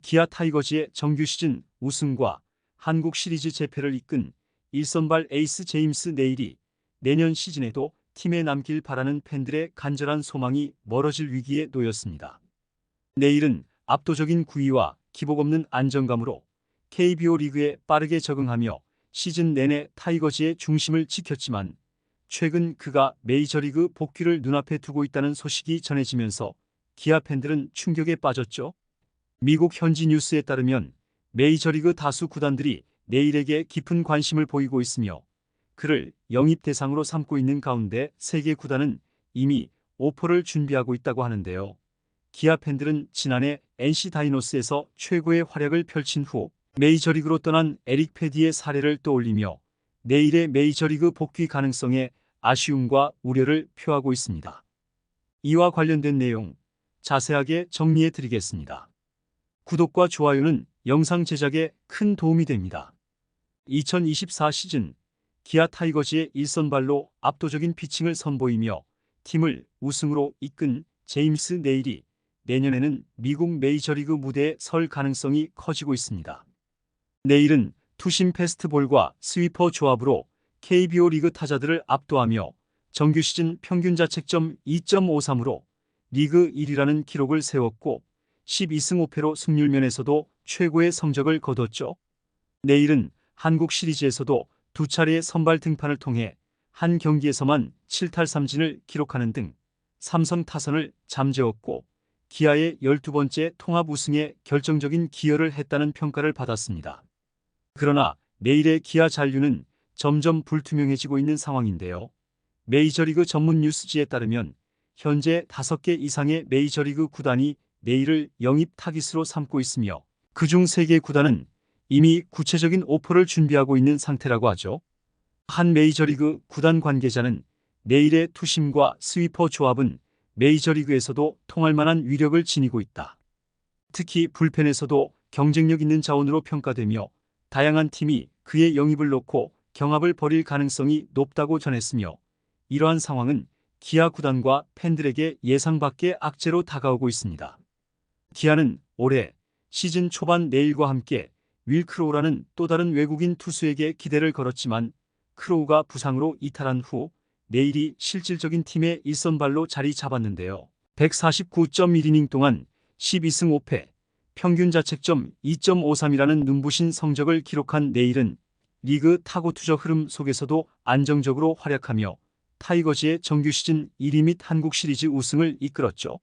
기아 타이거즈의 정규 시즌 우승과 한국 시리즈 재패를 이끈 일선발 에이스 제임스 네일이 내년 시즌에도 팀에 남길 바라는 팬들의 간절한 소망이 멀어질 위기에 놓였습니다. 네일은 압도적인 구위와 기복 없는 안정감으로 KBO 리그에 빠르게 적응하며 시즌 내내 타이거즈의 중심을 지켰지만 최근 그가 메이저리그 복귀를 눈앞에 두고 있다는 소식이 전해지면서 기아 팬들은 충격에 빠졌죠. 미국 현지 뉴스에 따르면 메이저리그 다수 구단들이 네일에게 깊은 관심을 보이고 있으며 그를 영입 대상으로 삼고 있는 가운데 3개 구단은 이미 오퍼를 준비하고 있다고 하는데요. 기아 팬들은 지난해 NC 다이노스에서 최고의 활약을 펼친 후 메이저리그로 떠난 에릭 패디의 사례를 떠올리며 네일의 메이저리그 복귀 가능성에 아쉬움과 우려를 표하고 있습니다. 이와 관련된 내용 자세하게 정리해 드리겠습니다. 구독과 좋아요는 영상 제작에 큰 도움이 됩니다. 2024 시즌 기아 타이거즈의 일선발로 압도적인 피칭을 선보이며 팀을 우승으로 이끈 제임스 네일이 내년에는 미국 메이저리그 무대에 설 가능성이 커지고 있습니다. 네일은 투심 패스트볼과 스위퍼 조합으로 KBO 리그 타자들을 압도하며 정규 시즌 평균 자책점 2.53으로 리그 1위라는 기록을 세웠고 12승 5패로 승률 면에서도 최고의 성적을 거뒀죠. 네일은 한국 시리즈에서도 2차례의 선발 등판을 통해 한 경기에서만 7탈 3진을 기록하는 등 삼성 타선을 잠재웠고 기아의 12번째 통합 우승에 결정적인 기여를 했다는 평가를 받았습니다. 그러나 네일의 기아 잔류는 점점 불투명해지고 있는 상황인데요. 메이저리그 전문 뉴스지에 따르면 현재 5개 이상의 메이저리그 구단이 네일을 영입 타깃으로 삼고 있으며 그중 3개 구단은 이미 구체적인 오퍼를 준비하고 있는 상태라고 하죠. 한 메이저리그 구단 관계자는 네일의 투심과 스위퍼 조합은 메이저리그에서도 통할 만한 위력을 지니고 있다. 특히 불펜에서도 경쟁력 있는 자원으로 평가되며 다양한 팀이 그의 영입을 놓고 경합을 벌일 가능성이 높다고 전했으며 이러한 상황은 기아 구단과 팬들에게 예상 밖의 악재로 다가오고 있습니다. 기아는 올해 시즌 초반 네일과 함께 윌 크로우라는 또 다른 외국인 투수에게 기대를 걸었지만 크로우가 부상으로 이탈한 후 네일이 실질적인 팀의 일선발로 자리 잡았는데요. 149.1이닝 동안 12승 5패, 평균 자책점 2.53이라는 눈부신 성적을 기록한 네일은 리그 타고 투적 흐름 속에서도 안정적으로 활약하며 타이거즈의 정규 시즌 1위 및 한국 시리즈 우승을 이끌었죠.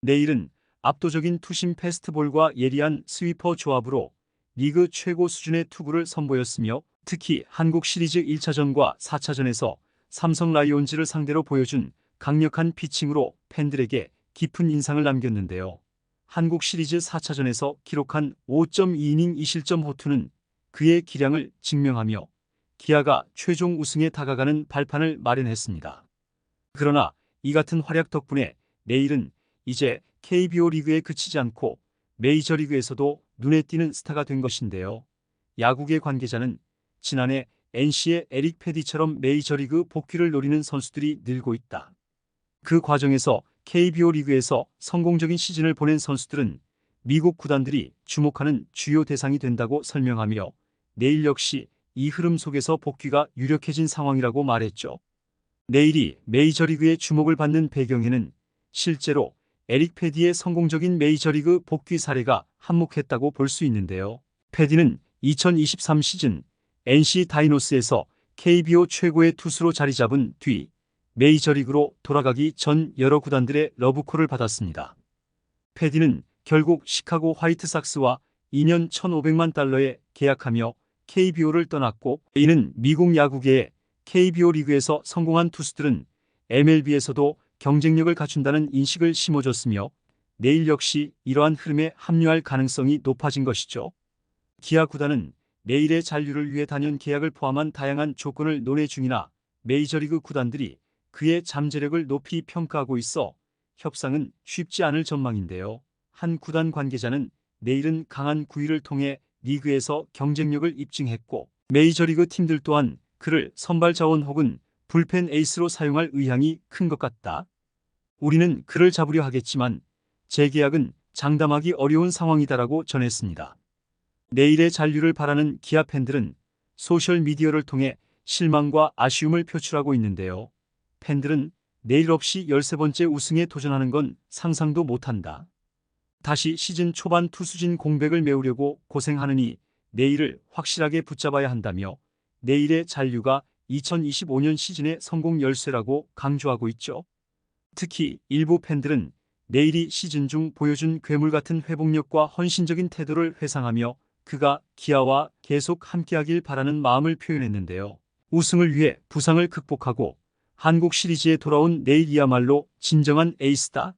네일은 압도적인 투심 패스트볼과 예리한 스위퍼 조합으로 리그 최고 수준의 투구를 선보였으며 특히 한국 시리즈 1차전과 4차전에서 삼성 라이온즈를 상대로 보여준 강력한 피칭으로 팬들에게 깊은 인상을 남겼는데요. 한국 시리즈 4차전에서 기록한 5.2이닝 2실점 호투는 그의 기량을 증명하며 기아가 최종 우승에 다가가는 발판을 마련했습니다. 그러나 이 같은 활약 덕분에 네일은 이제 KBO 리그에 그치지 않고 메이저리그에서도 눈에 띄는 스타가 된 것인데요. 야구계 관계자는 지난해 NC의 에릭 패디처럼 메이저리그 복귀를 노리는 선수들이 늘고 있다. 그 과정에서 KBO 리그에서 성공적인 시즌을 보낸 선수들은 미국 구단들이 주목하는 주요 대상이 된다고 설명하며 네일 역시 이 흐름 속에서 복귀가 유력해진 상황이라고 말했죠. 네일이 메이저리그의 주목을 받는 배경에는 실제로 에릭 패디의 성공적인 메이저리그 복귀 사례가 한몫했다고 볼 수 있는데요. 패디는 2023 시즌 NC 다이노스에서 KBO 최고의 투수로 자리 잡은 뒤 메이저리그로 돌아가기 전 여러 구단들의 러브콜을 받았습니다. 패디는 결국 시카고 화이트삭스와 2년 1,500만 달러에 계약하며 KBO를 떠났고 이는 미국 야구계의 KBO 리그에서 성공한 투수들은 MLB에서도 경쟁력을 갖춘다는 인식을 심어줬으며 네일 역시 이러한 흐름에 합류할 가능성이 높아진 것이죠. 기아 구단은 네일의 잔류를 위해 단연 계약을 포함한 다양한 조건을 논의 중이나 메이저리그 구단들이 그의 잠재력을 높이 평가하고 있어 협상은 쉽지 않을 전망인데요. 한 구단 관계자는 네일은 강한 구위를 통해 리그에서 경쟁력을 입증했고 메이저리그 팀들 또한 그를 선발 자원 혹은 불펜 에이스로 사용할 의향이 큰 것 같다. 우리는 그를 잡으려 하겠지만 재계약은 장담하기 어려운 상황이다라고 전했습니다. 내일의 잔류를 바라는 기아 팬들은 소셜미디어를 통해 실망과 아쉬움을 표출하고 있는데요. 팬들은 내일 없이 13번째 우승에 도전하는 건 상상도 못한다. 다시 시즌 초반 투수진 공백을 메우려고 고생하느니 내일을 확실하게 붙잡아야 한다며 내일의 잔류가 2025년 시즌의 성공 열쇠라고 강조하고 있죠. 특히 일부 팬들은 내일이 시즌 중 보여준 괴물 같은 회복력과 헌신적인 태도를 회상하며 그가 기아와 계속 함께하길 바라는 마음을 표현했는데요. 우승을 위해 부상을 극복하고 한국 시리즈에 돌아온 내일이야말로 진정한 에이스다.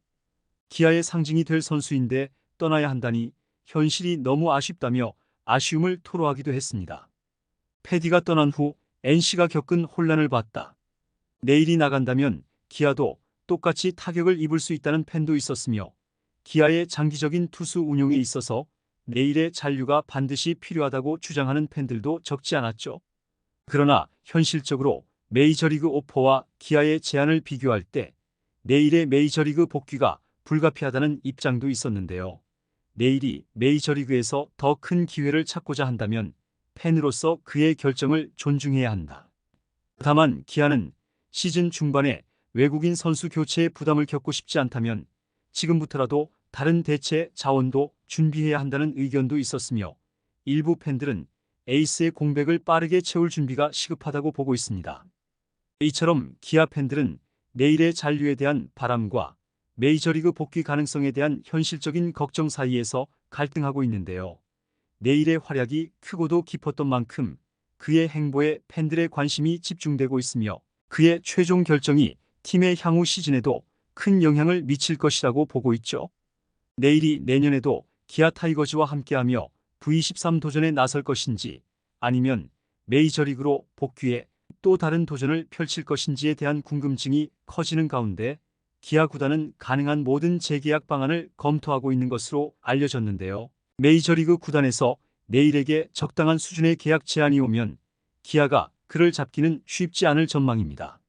기아의 상징이 될 선수인데 떠나야 한다니 현실이 너무 아쉽다며 아쉬움을 토로하기도 했습니다. 패디가 떠난 후 NC가 겪은 혼란을 봤다. 내일이 나간다면 기아도 똑같이 타격을 입을 수 있다는 팬도 있었으며 기아의 장기적인 투수 운용에 있어서 내일의 잔류가 반드시 필요하다고 주장하는 팬들도 적지 않았죠. 그러나 현실적으로 메이저리그 오퍼와 기아의 제안을 비교할 때 내일의 메이저리그 복귀가 불가피하다는 입장도 있었는데요. 내일이 메이저리그에서 더 큰 기회를 찾고자 한다면 팬으로서 그의 결정을 존중해야 한다. 다만 기아는 시즌 중반에 외국인 선수 교체에 부담을 겪고 싶지 않다면 지금부터라도 다른 대체 자원도 준비해야 한다는 의견도 있었으며 일부 팬들은 에이스의 공백을 빠르게 채울 준비가 시급하다고 보고 있습니다. 이처럼 기아 팬들은 내일의 잔류에 대한 바람과 메이저리그 복귀 가능성에 대한 현실적인 걱정 사이에서 갈등하고 있는데요. 내일의 활약이 크고도 깊었던 만큼 그의 행보에 팬들의 관심이 집중되고 있으며 그의 최종 결정이 팀의 향후 시즌에도 큰 영향을 미칠 것이라고 보고 있죠. 내일이 내년에도 기아 타이거즈와 함께하며 V13 도전에 나설 것인지 아니면 메이저리그로 복귀해 또 다른 도전을 펼칠 것인지에 대한 궁금증이 커지는 가운데 기아 구단은 가능한 모든 재계약 방안을 검토하고 있는 것으로 알려졌는데요. 메이저리그 구단에서 내일에게 적당한 수준의 계약 제안이 오면 기아가 그를 잡기는 쉽지 않을 전망입니다.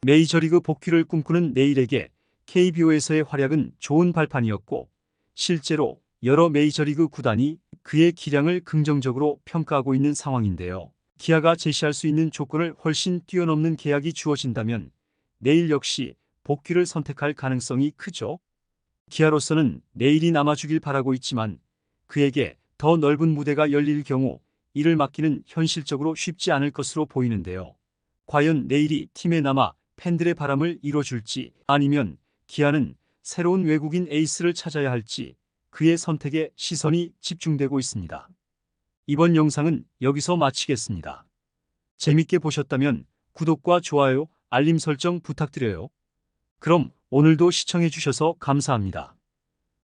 메이저리그 복귀를 꿈꾸는 내일에게 KBO에서의 활약은 좋은 발판이었고 실제로 여러 메이저리그 구단이 그의 기량을 긍정적으로 평가하고 있는 상황인데요. 기아가 제시할 수 있는 조건을 훨씬 뛰어넘는 계약이 주어진다면 내일 역시 복귀를 선택할 가능성이 크죠. 기아로서는 내일이 남아주길 바라고 있지만 그에게 더 넓은 무대가 열릴 경우 이를 막기는 현실적으로 쉽지 않을 것으로 보이는데요. 과연 내일이 팀에 남아 팬들의 바람을 이뤄줄지 아니면 기아는 새로운 외국인 에이스를 찾아야 할지 그의 선택에 시선이 집중되고 있습니다. 이번 영상은 여기서 마치겠습니다. 재밌게 보셨다면 구독과 좋아요, 알림 설정 부탁드려요. 그럼 오늘도 시청해주셔서 감사합니다.